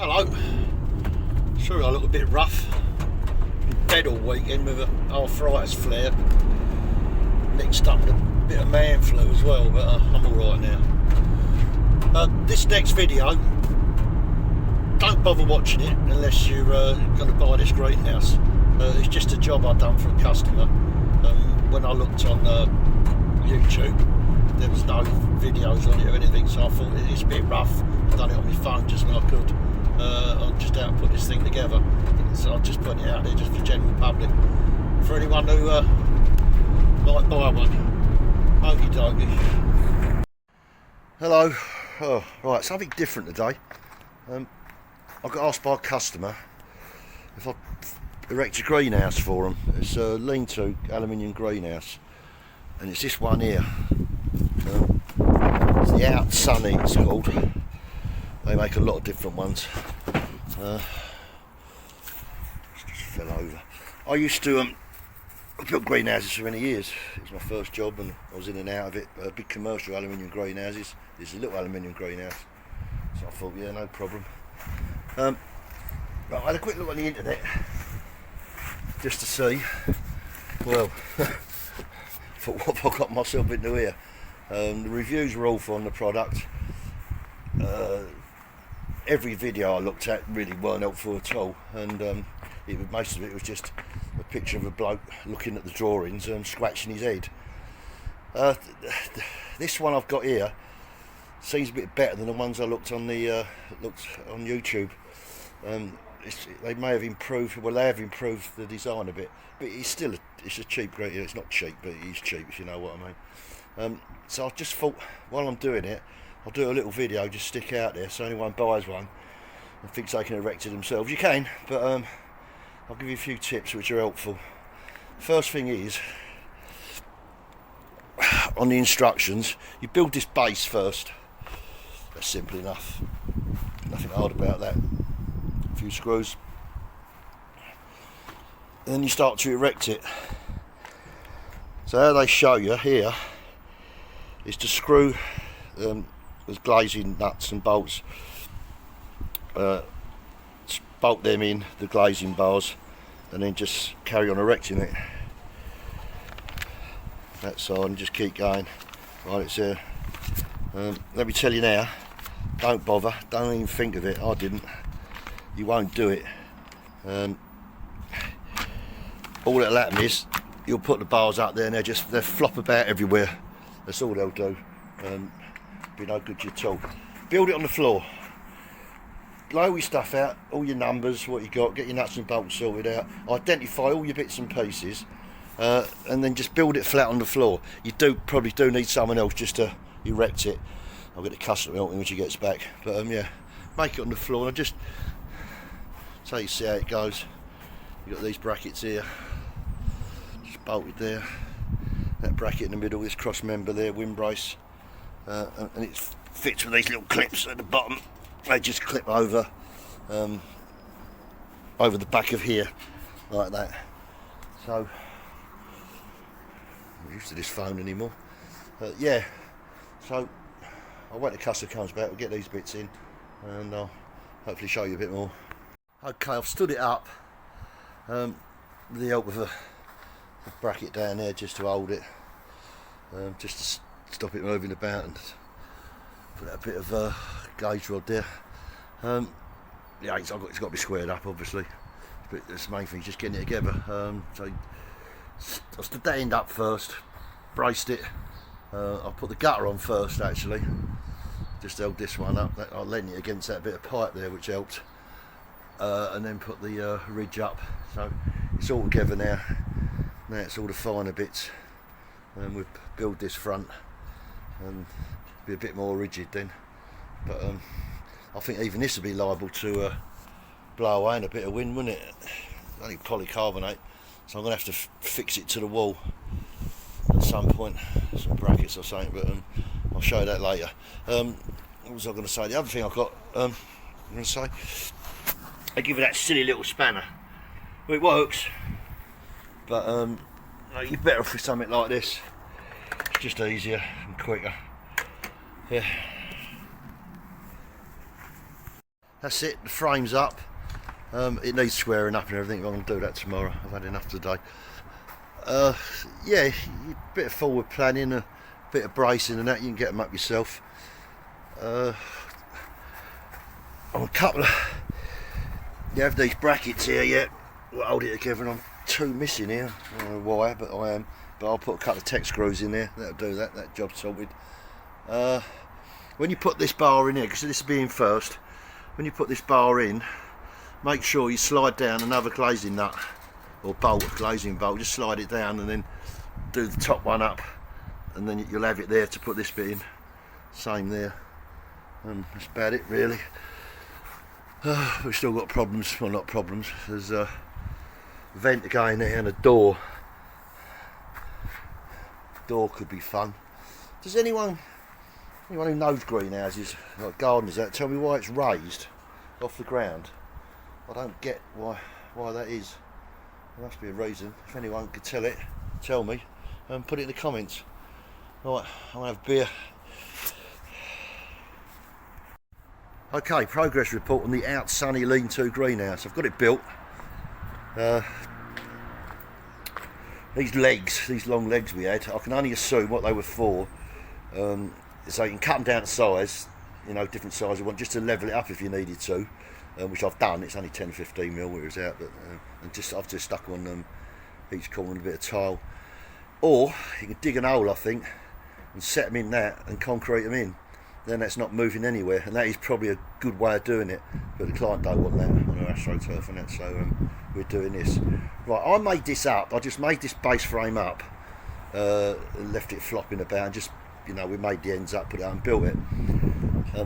Hello. Sorry I look a bit rough. Been dead all weekend with an arthritis flare. Mixed up with a bit of man flu as well, but I'm alright now. This next video, don't bother watching it unless you're going to buy this greenhouse. It's just a job I've done for a customer. When I looked on YouTube, there was no videos on it or anything, so I thought it's a bit rough. I've done it on my phone just when I could. I'm just out to put this thing together, so I'm just putting it out there just for the general public, for anyone who might buy one. Okie dokie. Hello. Oh, right, something different today. I got asked by a customer if I erect a greenhouse for them. It's a lean-to aluminium greenhouse, and it's this one here. It's the Outsunny, it's called. They make a lot of different ones. Just fell over. I used to build greenhouses for many years. It was my first job, and I was in and out of it. Big commercial aluminium greenhouses. This is a little aluminium greenhouse, so I thought, yeah, no problem. Right, I had a quick look on the internet just to see. Well, what have I got myself into here? The reviews were awful on the product. Every video I looked at really weren't helpful at all, and most of it was just a picture of a bloke looking at the drawings and scratching his head. This one I've got here seems a bit better than the ones I looked on the looked on YouTube. They may have improved. Well, they have improved the design a bit, but it's a cheap greenhouse. It's not cheap, but it is cheap, if you know what I mean. So I just thought, while I'm doing it, I'll do a little video, just stick out there, so anyone buys one and thinks they can erect it themselves, you can, but I'll give you a few tips which are helpful. First thing is, on the instructions, you build this base first. That's simple enough, nothing hard about that. A few screws, and then you start to erect it. So how they show you here is to screw with glazing nuts and bolts, bolt them in the glazing bars, and then just carry on erecting it. That side, and just keep going. Right, it's there. Let me tell you now, don't bother, don't even think of it. I didn't. You won't do it. All that'll happen is you'll put the bars up there and they'll flop about everywhere. That's all they'll do. Be no good to you at all. Build it on the floor. Lay all your stuff out, all your numbers, what you got, get your nuts and bolts sorted out, identify all your bits and pieces, and then just build it flat on the floor. You probably do need someone else just to erect it. I'll get the customer help me when she gets back. But yeah, make it on the floor. And just so you see how it goes. You've got these brackets here, just bolted there. That bracket in the middle, this cross member there, windbrace. And it fits with these little clips at the bottom. They just clip over the back of here, like that. So, I'm not used to this phone anymore. Yeah, so I'll wait till the customer comes back, we'll get these bits in, and I'll hopefully show you a bit more. Okay, I've stood it up with the help of a bracket down there just to hold it, just to stop it moving about, and put a bit of gauge rod there. Yeah, it's got to be squared up, obviously, but that's the main thing, just getting it together. So I stood that end up first, braced it. I put the gutter on first, actually, just held this one up. I leant it against that bit of pipe there, which helped, and then put the ridge up. So it's all together now. Now it's all the finer bits, and we'll build this front and be a bit more rigid then. But I think even this would be liable to blow away in a bit of wind, wouldn't it? Only polycarbonate, so I'm going to have to fix it to the wall at some point, some brackets or something, but I'll show you that later. What was I going to say? The other thing I've got, I'm going to say, I give it that silly little spanner. Well, it works, but you're better off with something like this. It's just easier and quicker. Yeah. that's it, the frame's up. It needs squaring up and everything, I'm going to do that tomorrow. I've had enough today. Yeah, a bit of forward planning, a bit of bracing and that, you can get them up yourself. On a couple of, you have these brackets here, yeah, we'll hold it together, and I'm two missing here. I don't know why, but I am. But I'll put a couple of tech screws in there, that'll do that, that job's sorted. When you put this bar in here, because this will be in first, when you put this bar in, make sure you slide down another glazing nut, or bolt, glazing bolt, just slide it down and then do the top one up, and then you'll have it there to put this bit in. Same there. That's about it really. We've still got problems, well not problems, there's a vent going there and a door. Door could be fun. Does anyone who knows greenhouses, like gardeners, that tell me why it's raised off the ground? I don't get why that is. There must be a reason. If anyone could tell me, and put it in the comments. Right, I'll have beer. Okay, progress report on the Outsunny lean-to greenhouse. I've got it built. These long legs we had, I can only assume what they were for. So you can cut them down to size, you know, different size you want, just to level it up if you needed to, which I've done. It's only 10 or 15 mil where it was out, but I've just stuck on each corner with a bit of tile. Or you can dig an hole, I think, and set them in that and concrete them in. Then that's not moving anywhere, and that is probably a good way of doing it, but the client don't want that on our AstroTurf and that, so we're doing this. Right, I made this up, I just made this base frame up, and left it flopping about, and just, you know, we made the ends up, put it out and built it.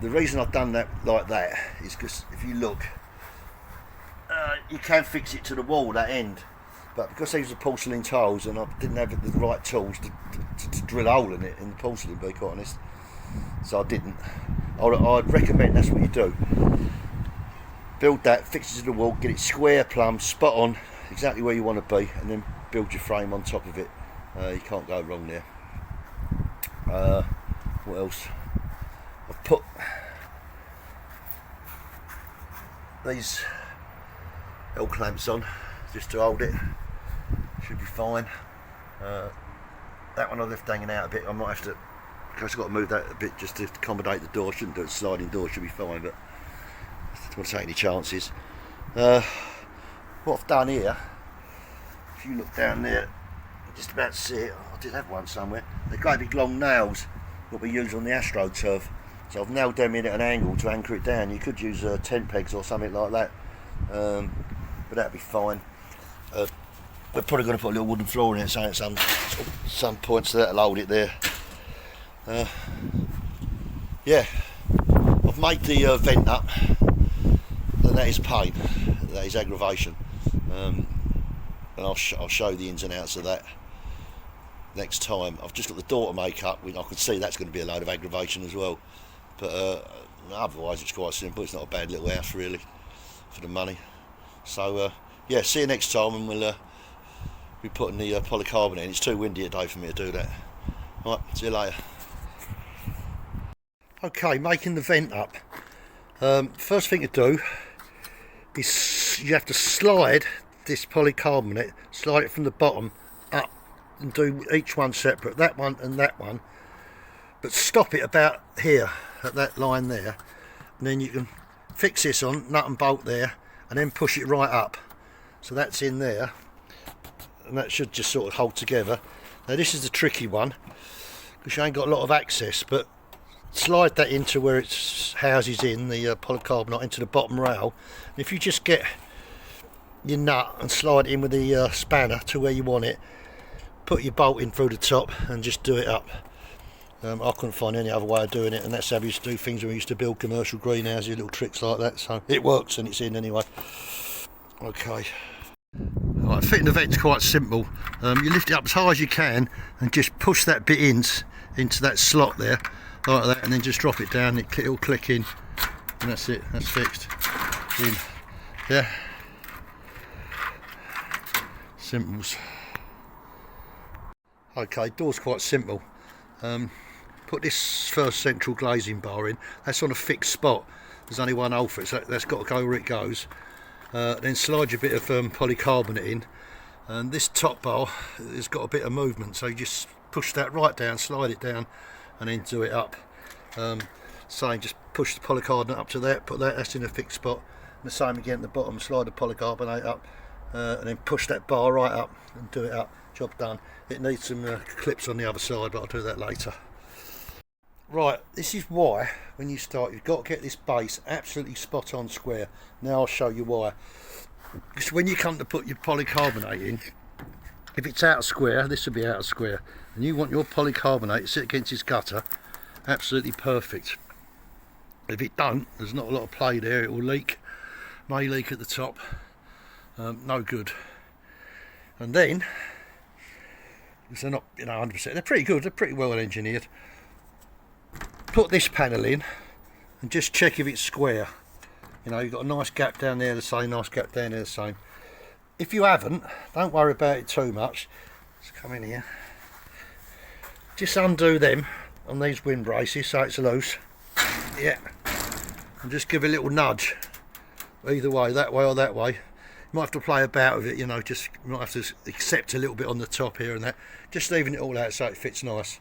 The reason I've done that like that is because if you look, you can fix it to the wall, that end, but because these are porcelain tiles and I didn't have the right tools to drill a hole in it, in the porcelain, to be quite honest, so I didn't. I'd recommend that's what you do. Build that, fix it to the wall, get it square, plumb, spot on, exactly where you want to be, and then build your frame on top of it. You can't go wrong there. What else? I've put these L clamps on just to hold it. Should be fine. That one I left hanging out a bit. I might have to. I've got to move that a bit just to accommodate the door. Shouldn't do it, sliding door, should be fine, but I don't want to take any chances. What I've done here, if you look down there, just about to see it, I did have one somewhere, they're great big long nails that we use on the AstroTurf, so I've nailed them in at an angle to anchor it down. You could use tent pegs or something like that, but that'd be fine. We're probably going to put a little wooden floor in it, so at some point, so that'll hold it there. Yeah, I've made the vent up, and that is pain, that is aggravation, and I'll show the ins and outs of that next time. I've just got the door to make up. I can see that's going to be a load of aggravation as well, but otherwise it's quite simple. It's not a bad little house really for the money. So yeah, see you next time, and we'll be putting the polycarbonate in. It's too windy today for me to do that. Right, see you later. Okay, making the vent up. First thing to do is you have to slide this polycarbonate, slide it from the bottom up and do each one separate, that one and that one, but stop it about here at that line there, and then you can fix this on, nut and bolt there, and then push it right up. So that's in there, and that should just sort of hold together. Now this is the tricky one, because you ain't got a lot of access, but slide that into where it houses in the polycarbonate into the bottom rail, and if you just get your nut and slide it in with the spanner to where you want it, put your bolt in through the top and just do it up. I couldn't find any other way of doing it, and that's how we used to do things when we used to build commercial greenhouses, little tricks like that, so it works and it's in anyway. Okay. Right, fitting the vent's quite simple. You lift it up as high as you can and just push that bit into that slot there, like that, and then just drop it down, it'll click in, and that's it, that's fixed. In. Yeah. Simples. Okay, door's quite simple. Put this first central glazing bar in, that's on a fixed spot, there's only one hole for it, so that's got to go where it goes. Then slide your bit of polycarbonate in, and this top bar has got a bit of movement, so you just push that right down, slide it down, and then do it up. Same, just push the polycarbonate up to that, put that's in a fixed spot, and the same again at the bottom, slide the polycarbonate up, and then push that bar right up and do it up. Job done. It needs some clips on the other side, but I'll do that later. Right, this is why when you start you've got to get this base absolutely spot on square. Now I'll show you why. Because when you come to put your polycarbonate in, if it's out of square, this will be out of square, and you want your polycarbonate to sit against this gutter absolutely perfect. If it don't, there's not a lot of play there, it will leak, may leak at the top, no good. And then, because they're not 100%, they're pretty good, they're pretty well engineered, put this panel in and just check if it's square. You've got a nice gap down there the same, nice gap down there the same. If you haven't, don't worry about it too much. Let's come in here, just undo them on these wind braces so it's loose, yeah, and just give it a little nudge either way, that way or that way. You might have to play about with it, you might have to accept a little bit on the top here and that, just leaving it all out so it fits nice.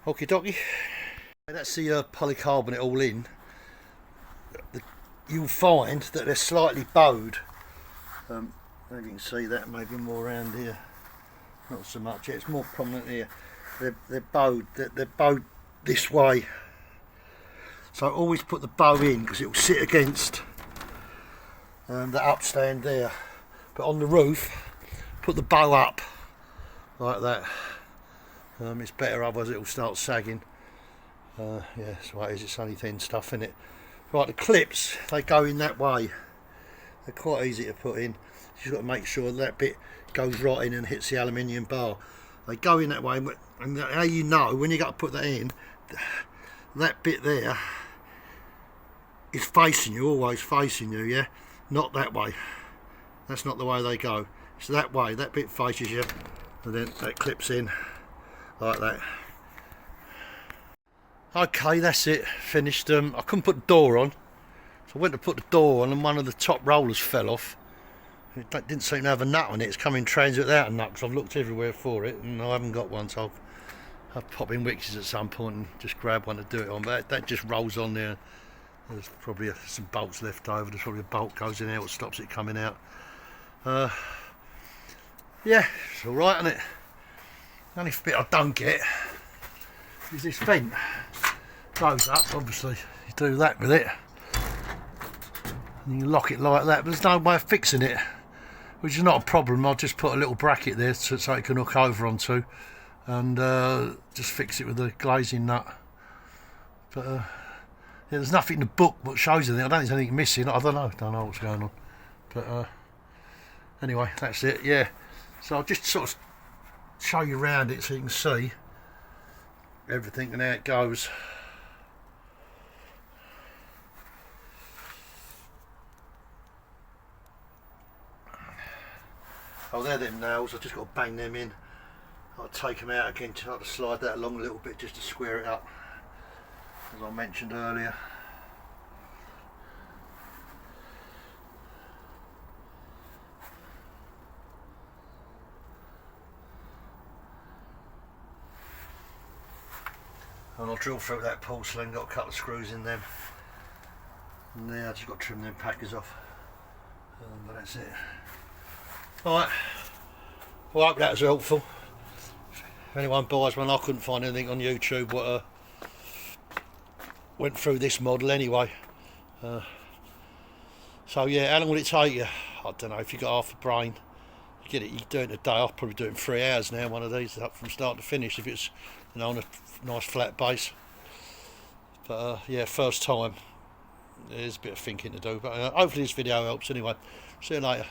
Okie dokie. That's the polycarbonate all in. You'll find that they're slightly bowed. Maybe you can see that, maybe more around here, not so much. Yeah, it's more prominent here. They're bowed. They're bowed this way. So always put the bow in because it will sit against the upstand there. But on the roof, put the bow up like that. It's better, otherwise it will start sagging. Yeah, that's what it is. It's only thin stuff in it. Right, the clips, they go in that way. They're quite easy to put in. You've got to make sure that bit goes right in and hits the aluminium bar. They go in that way, and how you know when you got to put that in, that bit there is facing you, always facing you, yeah? Not that way. That's not the way they go. It's that way, that bit faces you, and then that clips in like that. Okay, that's it, finished. I couldn't put the door on, so I went to put the door on and one of the top rollers fell off. It didn't seem to have a nut on it. It's come in transit without a nut because I've looked everywhere for it and I haven't got one, so I'll pop in Wickes at some point and just grab one to do it on. But that just rolls on there. There's probably some bolts left over. There's probably a bolt goes in there that stops it coming out. Yeah, it's alright, isn't it? The only bit I don't get is this vent. Goes up, obviously. You do that with it. And you lock it like that, but there's no way of fixing it. Which is not a problem. I'll just put a little bracket there so it can hook over onto, and just fix it with a glazing nut. But yeah, there's nothing in the book what shows anything. I don't think there's anything missing. I don't know what's going on. But anyway, that's it. Yeah. So I'll just sort of show you around it so you can see everything and how it goes. Oh, they're them nails. I've just got to bang them in. I'll take them out again, try to slide that along a little bit just to square it up, as I mentioned earlier. And I'll drill through that porcelain, got a couple of screws in them. And there, I just got to trim them packers off. But that's it. Alright, well, I hope that was helpful. If anyone buys one, I couldn't find anything on YouTube what went through this model anyway. So yeah, how long will it take you? I don't know, if you got half a brain, you do it in a day. I'll probably do it in 3 hours now, one of these, up from start to finish, if it's on a nice flat base. But yeah, first time, there's a bit of thinking to do, but hopefully this video helps anyway. See you later.